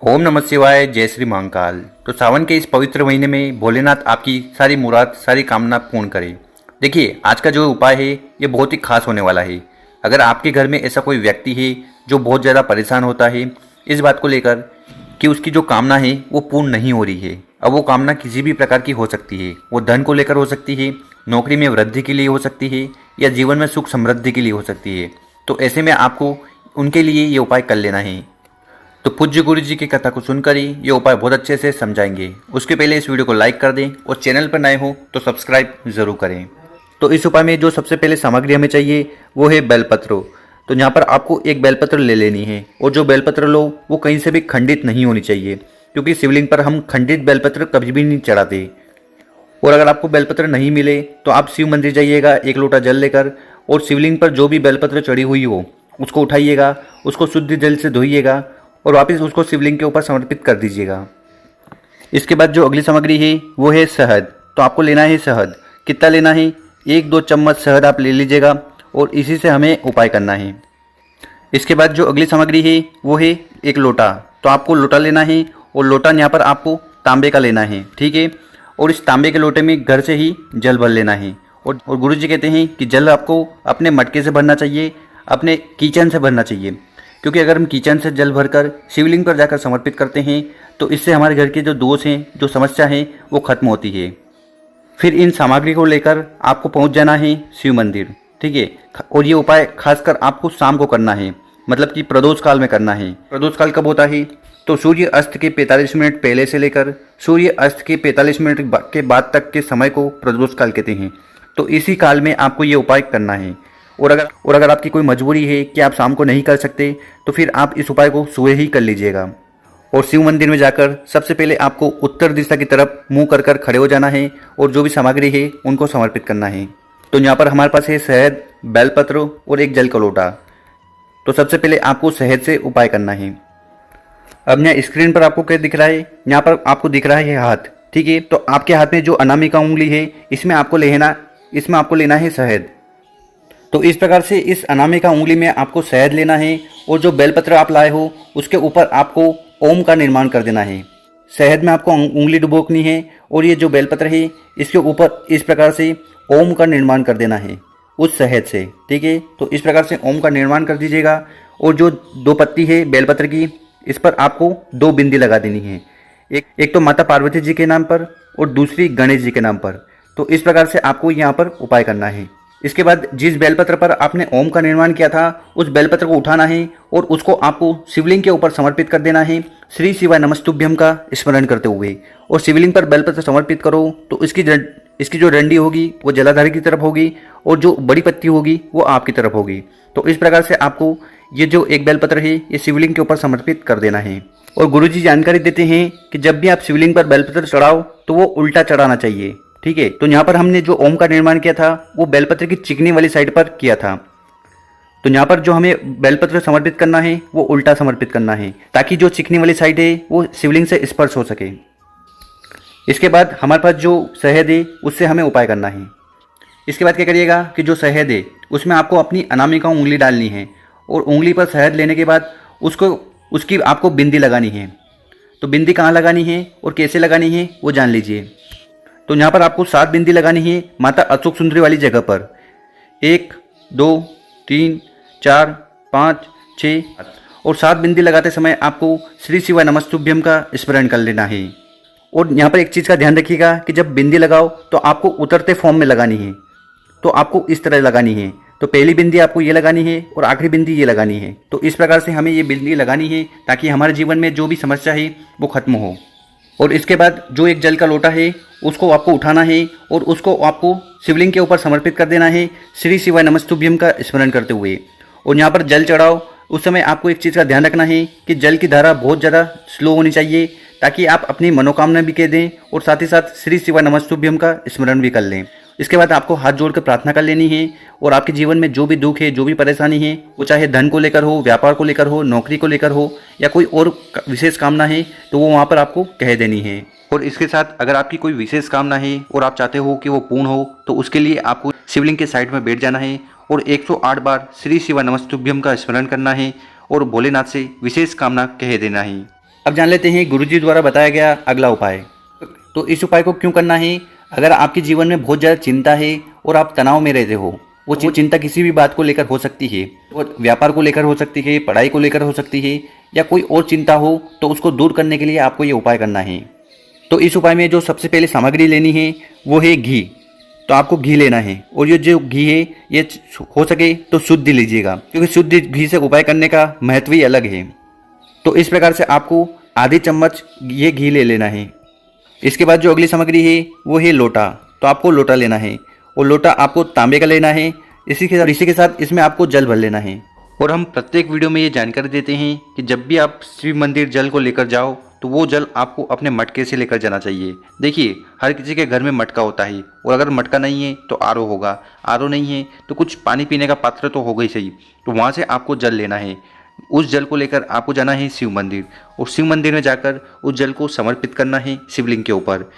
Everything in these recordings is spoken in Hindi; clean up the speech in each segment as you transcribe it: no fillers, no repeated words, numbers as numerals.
ओम नमः शिवाय, जय श्री महाकाल। तो सावन के इस पवित्र महीने में भोलेनाथ आपकी सारी मुराद, सारी कामना पूर्ण करे। देखिए, आज का जो उपाय है ये बहुत ही खास होने वाला है। अगर आपके घर में ऐसा कोई व्यक्ति है जो बहुत ज़्यादा परेशान होता है इस बात को लेकर कि उसकी जो कामना है वो पूर्ण नहीं हो रही है। अब वो कामना किसी भी प्रकार की हो सकती है, वो धन को लेकर हो सकती है, नौकरी में वृद्धि के लिए हो सकती है, या जीवन में सुख समृद्धि के लिए हो सकती है। तो ऐसे में आपको उनके लिए ये उपाय कर लेना है। तो पूज्य गुरु जी की कथा को सुनकर ही ये उपाय बहुत अच्छे से समझाएंगे। उसके पहले इस वीडियो को लाइक कर दें और चैनल पर नए हो तो सब्सक्राइब जरूर करें। तो इस उपाय में जो सबसे पहले सामग्री हमें चाहिए वो है बेलपत्र। तो यहाँ पर आपको एक बेलपत्र ले लेनी है, और जो बेलपत्र लो वो कहीं से भी खंडित नहीं होनी चाहिए, क्योंकि शिवलिंग पर हम खंडित बेलपत्र कभी भी नहीं चढ़ाते। और अगर आपको बेलपत्र नहीं मिले तो आप शिव मंदिर जाइएगा एक लोटा जल लेकर, और शिवलिंग पर जो भी बेलपत्र चढ़ी हुई हो उसको उठाइएगा, उसको शुद्ध जल से धोइएगा और वापस उसको शिवलिंग के ऊपर समर्पित कर दीजिएगा। इसके बाद जो अगली सामग्री है वो है शहद। तो आपको लेना है शहद। कितना लेना है? 1-2 चम्मच शहद आप ले लीजिएगा, और इसी से हमें उपाय करना है। इसके बाद जो अगली सामग्री है वो है एक लोटा। तो आपको लोटा लेना है, और लोटा यहाँ पर आपको तांबे का लेना है, ठीक है। और इस तांबे के लोटे में घर से ही जल भर लेना है। और गुरु जी कहते हैं कि जल आपको अपने मटके से भरना चाहिए, अपने किचन से भरना चाहिए, क्योंकि अगर हम किचन से जल भरकर शिवलिंग पर जाकर समर्पित करते हैं तो इससे हमारे घर के जो दोष हैं, जो समस्या है वो खत्म होती है। फिर इन सामग्री को लेकर आपको पहुंच जाना है शिव मंदिर, ठीक है। और ये उपाय खासकर आपको शाम को करना है, मतलब कि प्रदोष काल में करना है। प्रदोष काल कब होता है? तो सूर्य अस्त के 45 मिनट पहले से लेकर सूर्य अस्त के 45 मिनट के बाद तक के समय को प्रदोष काल कहते हैं। तो इसी काल में आपको ये उपाय करना है। और अगर आपकी कोई मजबूरी है कि आप शाम को नहीं कर सकते तो फिर आप इस उपाय को सुबह ही कर लीजिएगा। और शिव मंदिर में जाकर सबसे पहले आपको उत्तर दिशा की तरफ मुंह कर कर खड़े हो जाना है, और जो भी सामग्री है उनको समर्पित करना है। तो यहाँ पर हमारे पास है शहद, बेलपत्र और एक जल का लोटा। तो सबसे पहले आपको शहद से उपाय करना है। अब यहाँ स्क्रीन पर आपको क्या दिख रहा है? यहाँ पर आपको दिख रहा है हाथ, ठीक है। तो आपके हाथ में जो अनामिका उंगली है इसमें आपको लेना है शहद। तो इस प्रकार से इस अनामिका उंगली में आपको शहद लेना है, और जो बेलपत्र आप लाए हो उसके ऊपर आपको ओम का निर्माण कर देना है। शहद में आपको उंगली डुबोकनी है, और ये जो बेलपत्र है इसके ऊपर इस प्रकार से ओम का निर्माण कर देना है उस शहद से, ठीक है। तो इस प्रकार से ओम का निर्माण कर दीजिएगा। और जो 2 पत्ती है बेलपत्र की, इस पर आपको 2 बिंदी लगा देनी है। एक तो माता पार्वती जी के नाम पर और दूसरी गणेश जी के नाम पर। तो इस प्रकार से आपको यहाँ पर उपाय करना है। इसके बाद जिस बेलपत्र पर आपने ओम का निर्माण किया था उस बेलपत्र को उठाना है, और उसको आपको शिवलिंग के ऊपर समर्पित कर देना है श्री शिवाय नमस्तुभ्यम का स्मरण करते हुए। और शिवलिंग पर बेलपत्र समर्पित करो तो इसकी जो डंडी होगी वो जलाधारी की तरफ होगी, और जो बड़ी पत्ती होगी वो आपकी तरफ होगी। तो इस प्रकार से आपको ये जो एक बेलपत्र है ये शिवलिंग के ऊपर समर्पित कर देना है। और गुरुजी जानकारी देते हैं कि जब भी आप शिवलिंग पर बेलपत्र चढ़ाओ तो वो उल्टा चढ़ाना चाहिए, ठीक है। तो यहाँ पर हमने जो ओम का निर्माण किया था वो बेलपत्र की चिकनी वाली साइड पर किया था। तो यहाँ पर जो हमें बेलपत्र समर्पित करना है वो उल्टा समर्पित करना है, ताकि जो चिकनी वाली साइड है वो शिवलिंग से स्पर्श हो सके। इसके बाद हमारे पास जो शहद है उससे हमें उपाय करना है। इसके बाद क्या करिएगा कि जो शहद है उसमें आपको अपनी अनामिका उंगली डालनी है, और उंगली पर शहद लेने के बाद उसकी आपको बिंदी लगानी है। तो बिंदी कहाँ लगानी है और कैसे लगानी है वो जान लीजिए। तो यहाँ पर आपको 7 बिंदी लगानी है माता अशोक सुंदरी वाली जगह पर। 1, 2, 3, 4, 5, 6 और 7 बिंदी लगाते समय आपको श्री शिवाय नमस्तुभ्यम का स्मरण कर लेना है। और यहाँ पर एक चीज़ का ध्यान रखिएगा कि जब बिंदी लगाओ तो आपको उतरते फॉर्म में लगानी है। तो आपको इस तरह लगानी है। तो पहली बिंदी आपको ये लगानी है और आखिरी बिंदी ये लगानी है। तो इस प्रकार से हमें ये बिंदी लगानी है ताकि हमारे जीवन में जो भी समस्या है वो खत्म हो। और इसके बाद जो एक जल का लोटा है उसको आपको उठाना है, और उसको आपको शिवलिंग के ऊपर समर्पित कर देना है श्री शिवाय नमस्तुभ्यम का स्मरण करते हुए। और यहाँ पर जल चढ़ाओ उस समय आपको एक चीज़ का ध्यान रखना है कि जल की धारा बहुत ज़्यादा स्लो होनी चाहिए, ताकि आप अपनी मनोकामना भी कह दें और साथ ही साथ श्री शिवाय नमस्तुभ्यम का स्मरण भी कर लें। इसके बाद आपको हाथ जोड़कर प्रार्थना कर लेनी है, और आपके जीवन में जो भी दुख है, जो भी परेशानी है, वो चाहे धन को लेकर हो, व्यापार को लेकर हो, नौकरी को लेकर हो, या कोई और विशेष कामना है तो वो वहाँ पर आपको कह देनी है। और इसके साथ अगर आपकी कोई विशेष कामना है और आप चाहते हो कि वो पूर्ण हो तो उसके लिए आपको शिवलिंग के साइड में बैठ जाना है और 108 बार श्री शिवाय नमस्तुभ्यम का स्मरण करना है और भोलेनाथ से विशेष कामना कह देना है। अब जान लेते हैं गुरुजी द्वारा बताया गया अगला उपाय। तो इस उपाय को क्यों करना है? अगर आपके जीवन में बहुत ज़्यादा चिंता है और आप तनाव में रहते हो, वो चिंता किसी भी बात को लेकर हो सकती है, और व्यापार को लेकर हो सकती है, पढ़ाई को लेकर हो सकती है, या कोई और चिंता हो, तो उसको दूर करने के लिए आपको ये उपाय करना है। तो इस उपाय में जो सबसे पहले सामग्री लेनी है वो है घी। तो आपको घी लेना है, और ये जो घी है ये हो सके तो शुद्ध लीजिएगा, क्योंकि शुद्ध घी से उपाय करने का महत्व ही अलग है। तो इस प्रकार से आपको आधी चम्मच ये घी ले लेना है। इसके बाद जो अगली सामग्री है वो है लोटा। तो आपको लोटा लेना है, और लोटा आपको तांबे का लेना है। इसी के साथ इसमें आपको जल भर लेना है। और हम प्रत्येक वीडियो में ये जानकारी देते हैं कि जब भी आप शिव मंदिर जल को लेकर जाओ तो वो जल आपको अपने मटके से लेकर जाना चाहिए। देखिए, हर किसी के घर में मटका होता है, और अगर मटका नहीं है तो आरओ होगा, आरओ नहीं है तो कुछ पानी पीने का पात्र तो होगा ही सही। तो वहाँ से आपको जल लेना है। उस जल को लेकर आपको जाना है शिव मंदिर, और शिव मंदिर में जाकर उस जल को समर्पित करना है शिवलिंग के ऊपर।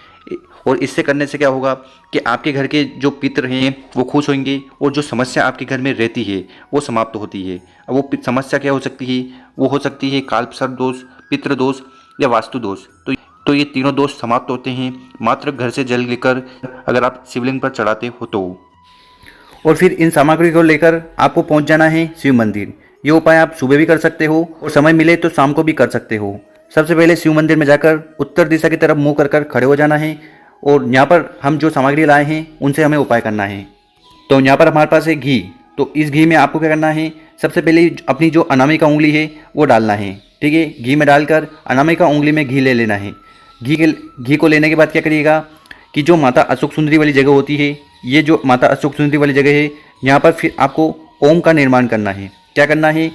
और इससे करने से क्या होगा कि आपके घर के जो पितर हैं वो खुश होंगे, और जो समस्या आपके घर में रहती है वो समाप्त होती है। अब वो समस्या क्या हो सकती है? वो हो सकती है कालसर्प दोष, पितृ दोष या वास्तु दोष। तो ये तीनों दोष समाप्त होते हैं मात्र घर से जल लेकर अगर आप शिवलिंग पर चढ़ाते हो तो। और फिर इन सामग्री को लेकर आपको पहुंच जाना है शिव मंदिर। ये उपाय आप सुबह भी कर सकते हो, और समय मिले तो शाम को भी कर सकते हो। सबसे पहले शिव मंदिर में जाकर उत्तर दिशा की तरफ मुंह कर खड़े हो जाना है, और यहाँ पर हम जो सामग्री लाए हैं उनसे हमें उपाय करना है। तो यहाँ पर हमारे पास है घी। तो इस घी में आपको क्या करना है? सबसे पहले अपनी जो अनामिका उंगली है वो डालना है। ठीक है, घी में डालकर अनामिका उंगली में घी ले लेना है। घी को लेने के बाद क्या करिएगा कि जो माता अशोक सुंदरी वाली जगह होती है, ये जो माता अशोक सुंदरी वाली जगह है, यहाँ पर फिर आपको ओम का निर्माण करना है। क्या करना है?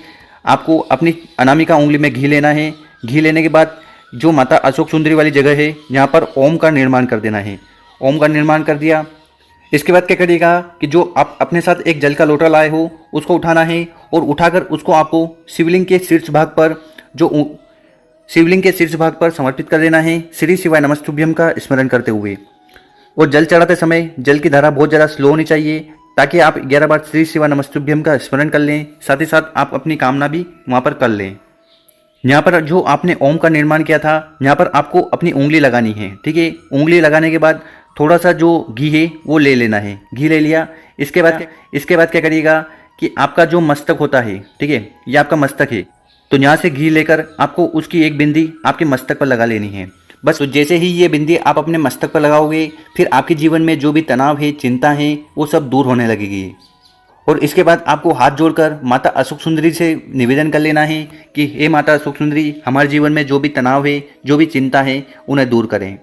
आपको अपनी अनामिका उंगली में घी लेना है। घी लेने के बाद जो माता अशोक सुंदरी वाली जगह है यहाँ पर ओम का निर्माण कर देना है। ओम का निर्माण कर दिया। इसके बाद क्या करिएगा कि जो आप अपने साथ एक जल का लोटा लाए हो उसको उठाना है, और उठाकर उसको आपको शिवलिंग के शीर्ष भाग पर समर्पित कर देना है, श्री शिवाय नमस्तुभ्यम का स्मरण करते हुए। और जल चढ़ाते समय जल की धारा बहुत ज़्यादा स्लो होनी चाहिए, ताकि आप 11 बार श्री शिवाय नमस्तुभ्यम का स्मरण कर लें। साथ ही साथ आप अपनी कामना भी वहाँ पर कर लें। यहाँ पर जो आपने ओम का निर्माण किया था, यहाँ पर आपको अपनी उंगली लगानी है। ठीक है, उंगली लगाने के बाद थोड़ा सा जो घी है वो ले लेना है। घी ले लिया। इसके बाद क्या करिएगा कि आपका जो मस्तक होता है, ठीक है, ये आपका मस्तक है, तो यहाँ से घी लेकर आपको उसकी एक बिंदी आपके मस्तक पर लगा लेनी है। बस। तो जैसे ही ये बिंदी आप अपने मस्तक पर लगाओगे, फिर आपके जीवन में जो भी तनाव है, चिंता है, वो सब दूर होने लगेगी। और इसके बाद आपको हाथ जोड़कर माता अशोक सुंदरी से निवेदन कर लेना है कि हे माता अशोक सुंदरी, हमारे जीवन में जो भी तनाव है, जो भी चिंता है, उन्हें दूर करें।